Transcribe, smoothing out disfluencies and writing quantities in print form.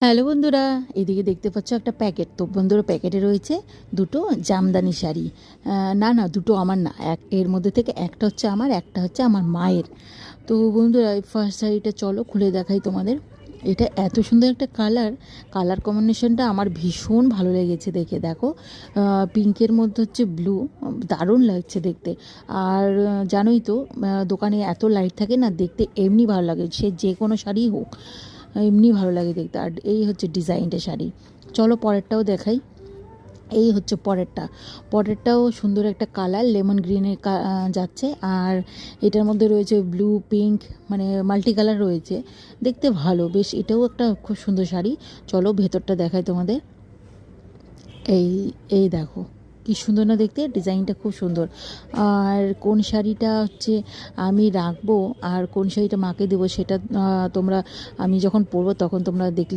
Hello বন্ধুরা, এদিকে দেখতে পাচ্ছ একটা প্যাকেট। তো বন্ধুরা, প্যাকেটে রয়েছে দুটো জামদানি শাড়ি। না না, দুটো আমার না, এর মধ্যে থেকে একটা হচ্ছে আমার, একটা হচ্ছে আমার মায়ের। তো বন্ধুরা, এই ফার্স্ট শাড়িটা চলো খুলে দেখাই তোমাদের। এটা এত সুন্দর একটা কালার কম্বিনেশনটা আমার ভীষণ ভালো লেগেছে দেখে। দেখো, পিঙ্কের মধ্যে হচ্ছে ব্লু, দারুণ লাগছে দেখতে। আর জানোই তো, দোকানে এত লাইট থাকে না, দেখতে এমনি ভালো লাগে, সে যে কোনো শাড়ি হোক এমনি ভালো লাগে দেখতে। আর এই হচ্ছে ডিজাইনটা শাড়ি। চলো পরেরটাও দেখাই। এই হচ্ছে পরেরটাও সুন্দর একটা কালার, লেমন গ্রিনের যাচ্ছে। আর এটার মধ্যে রয়েছে ব্লু, পিঙ্ক, মানে মাল্টি কালার রয়েছে, দেখতে ভালো বেশ। এটাও একটা খুব সুন্দর শাড়ি। চলো ভেতরটা দেখাই তোমাদের। এই এই দেখো, কি সুন্দর না দেখতে, ডিজাইনটা খুব সুন্দর। আর কোন শাড়িটা হচ্ছে আমি রাখবো আর কোন শাড়িটা মাকে দেবো, সেটা তোমরা, আমি যখন পরবো তখন তোমরা দেখলে